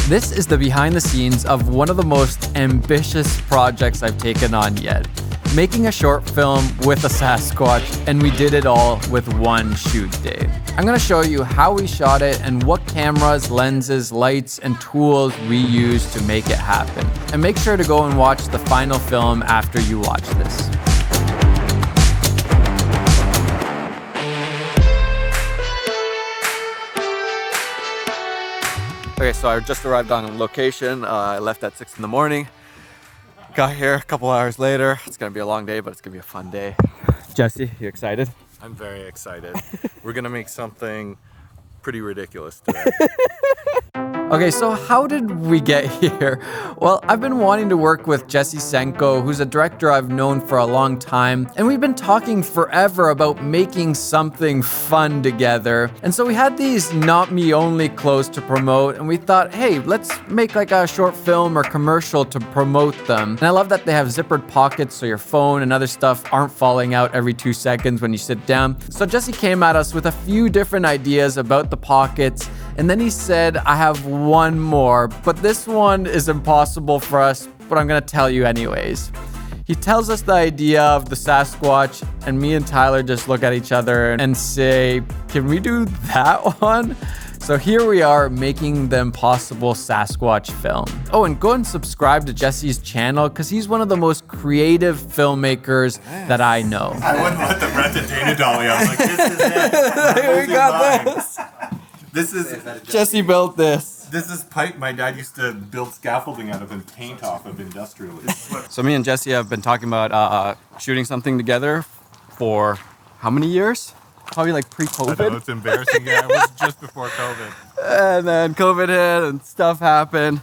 This is the behind the scenes of one of the most ambitious projects I've taken on yet. Making a short film with a Sasquatch, and we did it all with one shoot day. I'm gonna show you how we shot it and what cameras, lenses, lights, and tools we used to make it happen. And make sure to go and watch the final film after you watch this. Okay, so I just arrived on location. I left at 6 in the morning. Got here a couple hours later. It's gonna be a long day, but it's gonna be a fun day. Jesse, you excited? I'm very excited. We're gonna make something pretty ridiculous today. Okay, so how did we get here? Well, I've been wanting to work with Jesse Senko, who's a director I've known for a long time, and we've been talking forever about making something fun together. And so we had these Not Me Only clothes to promote, and we thought, hey, let's make like a short film or commercial to promote them. And I love that they have zippered pockets so your phone and other stuff aren't falling out every 2 seconds when you sit down. So Jesse came at us with a few different ideas about the pockets, and then he said, I have one more, but this one is impossible for us, but I'm gonna tell you anyways. He tells us the idea of the Sasquatch, and me and Tyler just look at each other and say, can we do that one? So here we are making the impossible Sasquatch film. Oh, and go and subscribe to Jesse's channel because he's one of the most creative filmmakers that I know. I wouldn't let them rent a Dana Dolly. I was like, this is it. We got this. This is Jesse built this. This is pipe my dad used to build scaffolding out of and paint off of industrially. So me and Jesse have been talking about shooting something together for how many years? Probably like pre-COVID. I know, it's embarrassing. Yeah, it was just before COVID. And then COVID hit and stuff happened.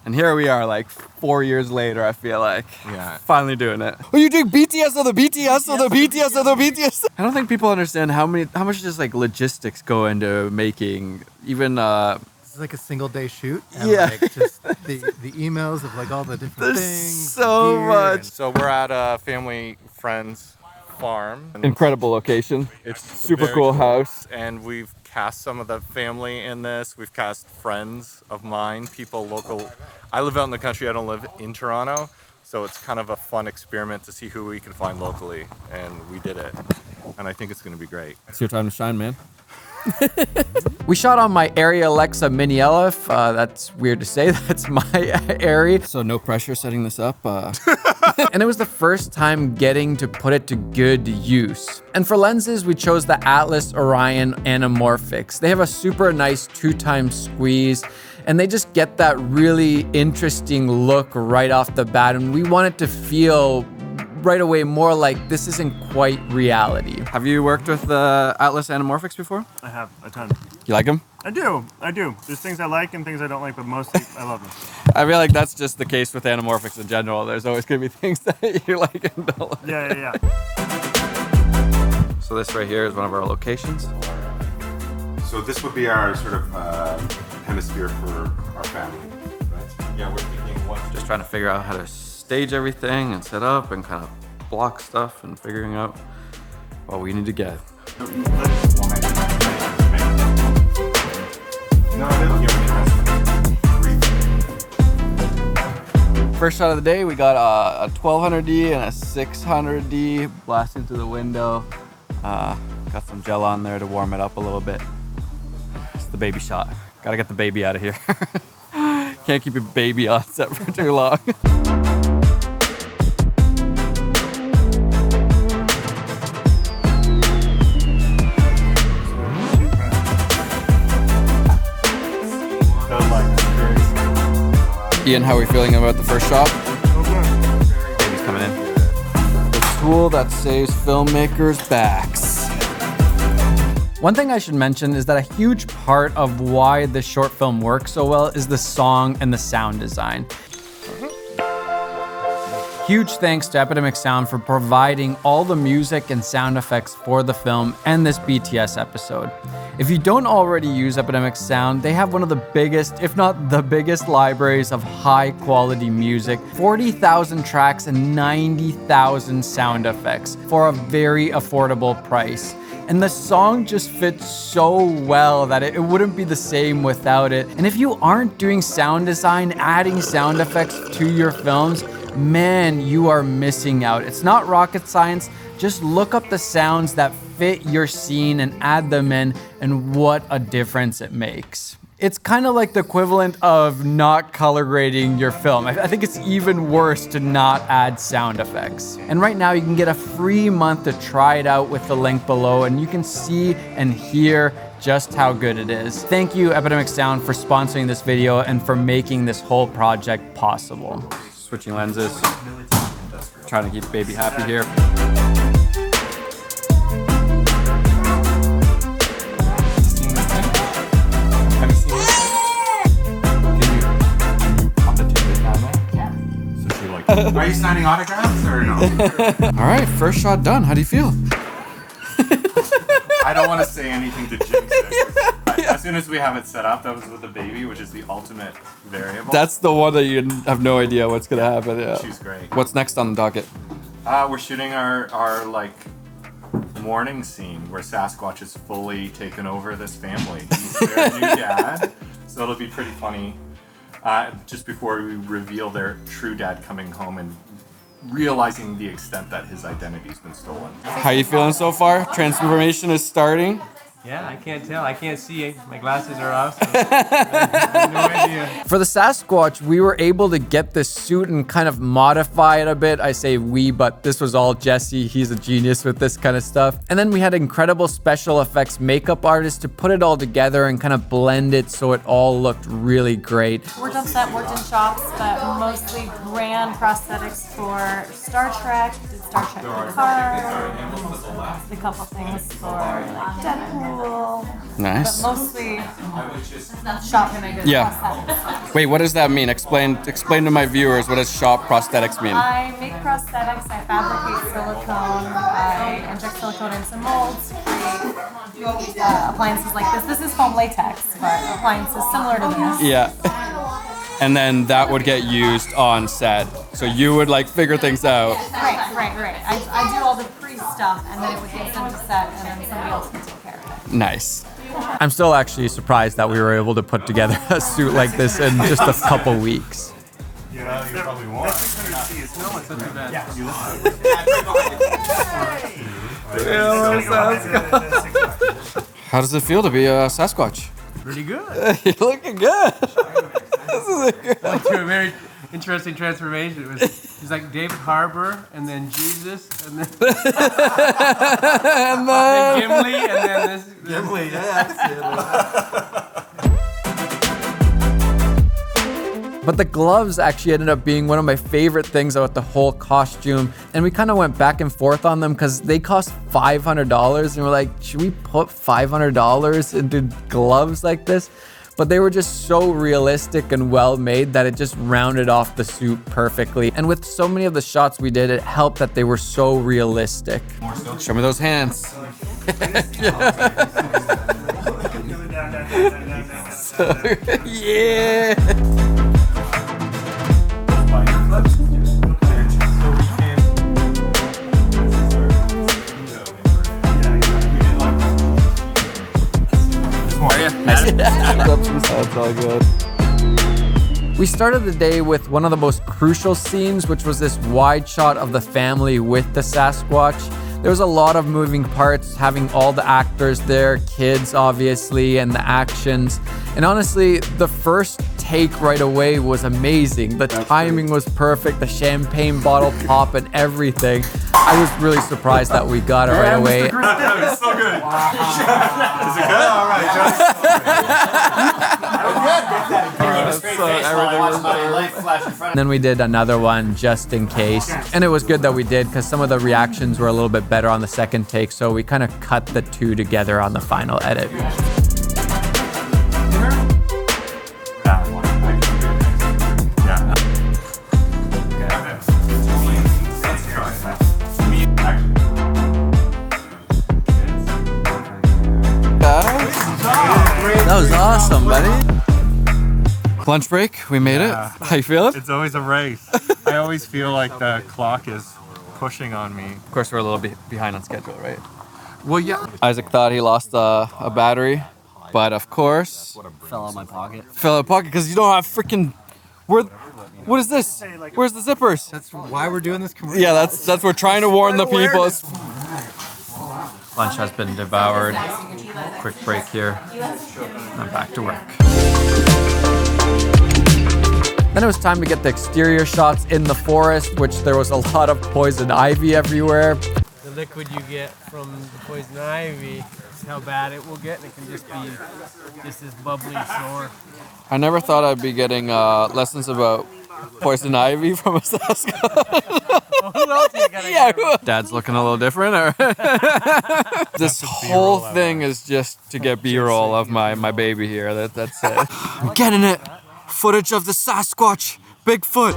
And here we are like 4 years later, I feel like. Yeah. Finally doing it. Oh, you doing BTS of the BTS of the BTS of the BTS? I don't think people understand how much just like logistics go into making even This is like a single day shoot. And like just the emails of like all the different things. So much. So we're at a family friend's farm. Incredible location. It's super very cool house. And we've cast some of the family in this. We've cast friends of mine, people local. I live out in the country. I don't live in Toronto. So it's kind of a fun experiment to see who we can find locally. And we did it. And I think it's going to be great. It's your time to shine, man. We shot on my Arri Alexa Mini LF. That's weird to say. That's my Arri. So no pressure setting this up. And it was the first time getting to put it to good use. And for lenses, we chose the Atlas Orion Anamorphics. They have a super nice 2x squeeze, and they just get that really interesting look right off the bat. And we want it to feel right away more like this isn't quite reality. Have you worked with the Atlas Anamorphics before? I have a ton. You like them? I do. There's things I like and things I don't like, but mostly I love them. I feel like that's just the case with Anamorphics in general. There's always going to be things that you like and don't like. Yeah. So this right here is one of our locations. So this would be our sort of hemisphere for our family, right? Yeah, we're thinking what. Just trying to figure out how to stage everything and set up and kind of block stuff and figuring out what we need to get. First shot of the day, we got a 1200D and a 600D blasting through the window. Got some gel on there to warm it up a little bit. It's the baby shot. Gotta get the baby out of here. Can't keep your baby on set for too long. Ian, how are we feeling about the first shot? Baby's coming in. The tool that saves filmmakers' backs. One thing I should mention is that a huge part of why this short film works so well is the song and the sound design. Huge thanks to Epidemic Sound for providing all the music and sound effects for the film and this BTS episode. If you don't already use Epidemic Sound, they have one of the biggest, if not the biggest, libraries of high quality music, 40,000 tracks and 90,000 sound effects for a very affordable price. And the song just fits so well that it wouldn't be the same without it. And if you aren't doing sound design, adding sound effects to your films, man, you are missing out. It's not rocket science. Just look up the sounds that fit your scene and add them in, and what a difference it makes. It's kind of like the equivalent of not color grading your film. I think it's even worse to not add sound effects. And right now you can get a free month to try it out with the link below, and you can see and hear just how good it is. Thank you, Epidemic Sound, for sponsoring this video and for making this whole project possible. Switching lenses, trying to keep baby happy here. Are you signing autographs or no? All right, first shot done. How do you feel? I don't want to say anything to jinx it. As soon as we have it set up, that was with the baby, which is the ultimate variable. That's the one that you have no idea what's gonna happen. Yeah. She's great. What's next on the docket? We're shooting our like morning scene where Sasquatch has fully taken over this family. He's their new dad, so it'll be pretty funny. Just before we reveal their true dad coming home and realizing the extent that his identity's been stolen. How you feeling so far? Transformation is starting. Yeah, I can't tell. I can't see. My glasses are off. So I have no idea. For the Sasquatch, we were able to get this suit and kind of modify it a bit. I say we, but this was all Jesse. He's a genius with this kind of stuff. And then we had incredible special effects makeup artists to put it all together and kind of blend it so it all looked really great. Worked on set, worked in shops, but mostly ran prosthetics for Star Trek, did Star Trek Picard, did a couple things for like Deadpool. Nice. But mostly shop prosthetics. Yeah. Wait, what does that mean? Explain to my viewers, what does shop prosthetics mean? I make prosthetics, I fabricate silicone, I inject silicone into molds to create appliances like this. This is foam latex, but appliances similar to this. Yeah. And then that would get used on set. So you would like figure things out. Right. I do all the pre-stuff, and then it would get sent to set, and then somebody else can take care of it. Nice. I'm still actually surprised that we were able to put together a suit like this in just a couple weeks. Yeah, you probably won't. How does it feel to be a Sasquatch? Pretty good. You're looking good. Went through a very interesting transformation. It was like David Harbour, and then Jesus, and then, And then Gimli, and then this. Gimli, yeah. But the gloves actually ended up being one of my favorite things about the whole costume. And we kind of went back and forth on them because they cost $500. And we're like, should we put $500 into gloves like this? But they were just so realistic and well made that it just rounded off the suit perfectly. And with so many of the shots we did, it helped that they were so realistic. Show me those hands. Yeah. That's all good. We started the day with one of the most crucial scenes, which was this wide shot of the family with the Sasquatch. There was a lot of moving parts, having all the actors there, kids obviously, and the actions. And honestly, the first take right away was amazing. The timing was perfect, the champagne bottle pop and everything. I was really surprised that we got it right away. It's so good. Is it good? All right, And then we did another one just in case. And it was good that we did because some of the reactions were a little bit better on the second take. So we kind of cut the two together on the final edit. That was awesome, buddy. Lunch break, we made it. How you feeling? It's always a race. I always feel like the clock is pushing on me. Of course, we're a little bit behind on schedule, right? Well, yeah. Isaac thought he lost a battery, but of course... Fell out my pocket. Fell out of pocket because you don't have freaking... What is this? Where's the zippers? That's why we're doing this commercial. Yeah, that's we're trying to warn the people. Lunch has been devoured. Quick break here. I'm back to work. Then it was time to get the exterior shots in the forest, which there was a lot of poison ivy everywhere. The liquid you get from the poison ivy is how bad it will get, and it can just be just this bubbly sore. I never thought I'd be getting lessons about poison ivy from a Saskatchewan. Well, who else are you gonna get? Dad's looking a little different. Or this whole thing is just to get B-roll of my baby here. That's it. I'm getting it. Footage of the Sasquatch, Bigfoot.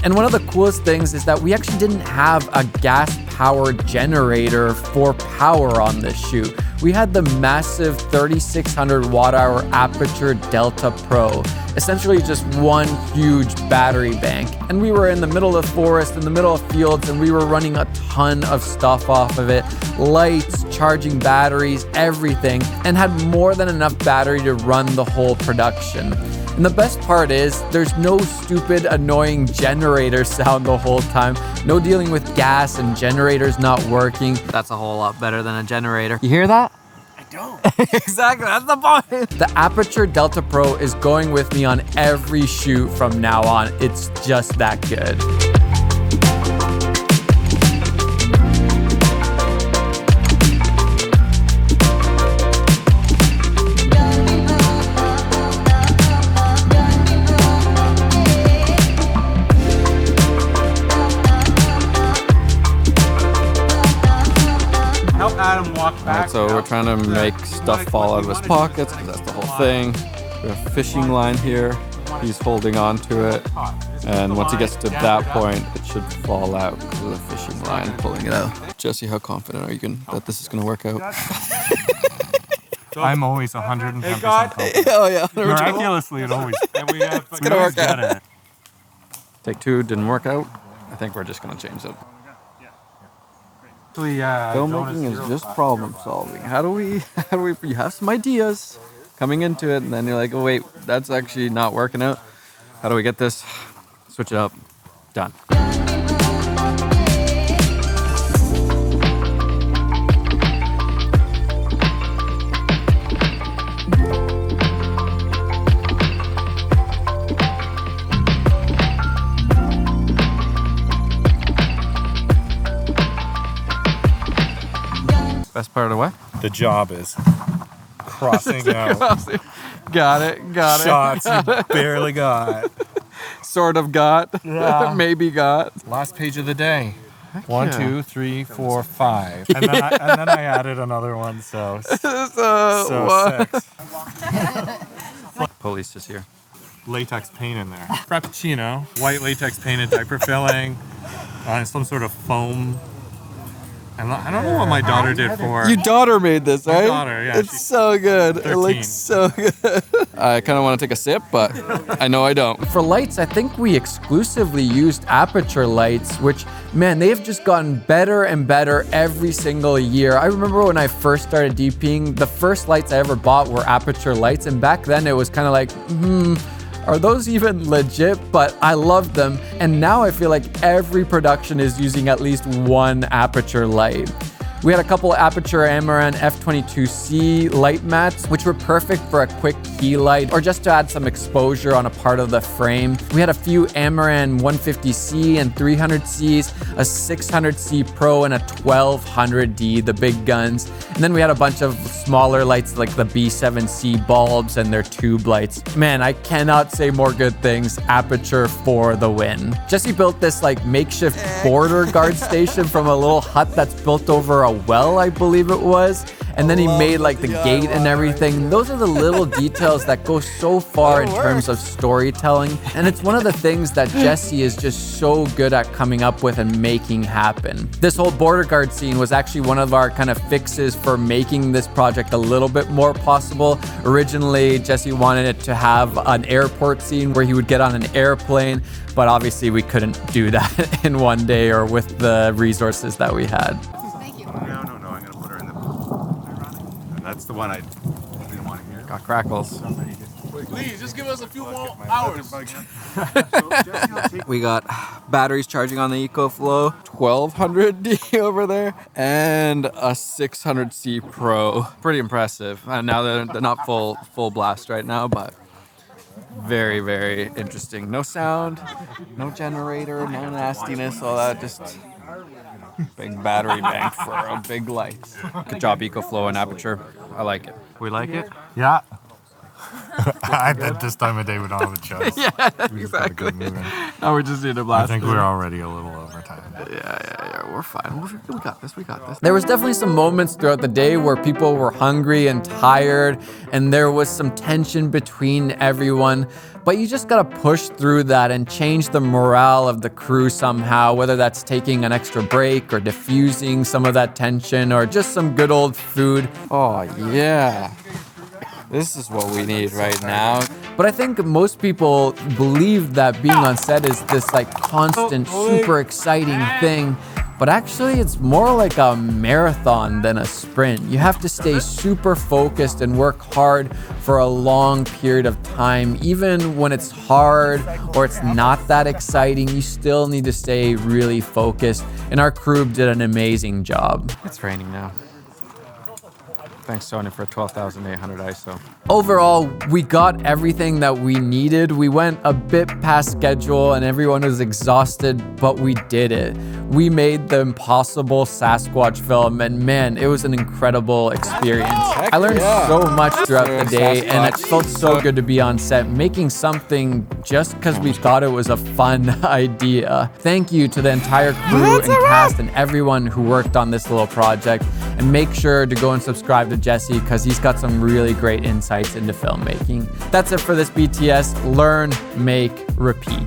And one of the coolest things is that we actually didn't have a gas-powered generator for power on this shoot. We had the massive 3,600 watt-hour Aperture Delta Pro, essentially just one huge battery bank. And we were in the middle of the forest, in the middle of fields, and we were running a ton of stuff off of it. Lights, charging batteries, everything, and had more than enough battery to run the whole production. And the best part is, there's no stupid, annoying generator sound the whole time. No dealing with gas and generators not working. That's a whole lot better than a generator. You hear that? I don't. Exactly, that's the point. The Aperture Delta Pro is going with me on every shoot from now on. It's just that good. Adam walk back. Alright, so we're trying to make stuff fall out of his pockets, because that's the whole thing. We have a fishing line here. He's holding on to it. And once he gets to that point, it should fall out because of the fishing line pulling it out. Jesse, how confident are you that this is going to work out? I'm always 110% confident. Oh yeah. Miraculously, it always. And we have. It's going to work out. Take two didn't work out. I think we're just going to change it. Filmmaking is just problem solving. How do we, you have some ideas coming into it, and then you're like, oh wait, that's actually not working out. How do we get this? Switch it up. Done. Best part of what? The job is crossing out Got it. shots you barely got. Sort of got. Yeah. Maybe got. Last page of the day. 1, 2, 3, 4, 5. And then I added another one, so 6. Police is here. Latex paint in there. Frappuccino, white latex painted diaper filling, some sort of foam. I don't know what my daughter did for. Your daughter made this, right? My daughter, yeah. It's so good. 13. It looks so good. I kind of want to take a sip, but I know I don't. For lights, I think we exclusively used Aperture lights, which, man, they've just gotten better and better every single year. I remember when I first started DPing, the first lights I ever bought were Aperture lights, and back then it was kind of like, are those even legit? But I loved them, and now I feel like every production is using at least one Aperture light. We had a couple Aperture Amaran F22C light mats, which were perfect for a quick key light or just to add some exposure on a part of the frame. We had a few Amaran 150C and 300Cs, a 600C Pro, and a 1200D, the big guns. And then we had a bunch of smaller lights like the B7C bulbs and their tube lights. Man, I cannot say more good things. Aperture for the win. Jesse built this like makeshift border guard station from a little hut that's built over a well, I believe it was. And then he made like the gate and everything. Those are the little details that go so far in terms of storytelling. And it's one of the things that Jesse is just so good at coming up with and making happen. This whole border guard scene was actually one of our kind of fixes for making this project a little bit more possible. Originally, Jesse wanted it to have an airport scene where he would get on an airplane, but obviously we couldn't do that in one day or with the resources that we had. No, I'm gonna put her in the That's the one I didn't want to hear. Got crackles. Please, just give us a few more hours. We got batteries charging on the EcoFlow, 1200D over there, and a 600C Pro. Pretty impressive. Now they're not full blast right now, but very, very interesting. No sound, no generator, no nastiness, all that. Just big battery bank for a big light. Good job, EcoFlow and Aperture. I like it. We like it? Yeah. I bet this time of day we don't have a choice. Yeah, We just gotta get moving. Now we just need to I blast. think we're already a little over time. Yeah, we're fine. We got this. There was definitely some moments throughout the day where people were hungry and tired, and there was some tension between everyone. But you just gotta push through that and change the morale of the crew somehow, whether that's taking an extra break or diffusing some of that tension or just some good old food. Oh, yeah. This is what we need right now. But I think most people believe that being on set is this like constant, super exciting thing. But actually, it's more like a marathon than a sprint. You have to stay super focused and work hard for a long period of time. Even when it's hard or it's not that exciting, you still need to stay really focused. And our crew did an amazing job. It's raining now. Thanks, Sony, for 12,800 ISO. Overall, we got everything that we needed. We went a bit past schedule and everyone was exhausted, but we did it. We made the impossible Sasquatch film, and man, it was an incredible experience. I learned so much throughout the day, and it felt so good to be on set making something just because we thought it was a fun idea. Thank you to the entire crew and cast and everyone who worked on this little project. And make sure to go and subscribe to Jesse because he's got some really great insights into filmmaking. That's it for this BTS Learn, Make, Repeat.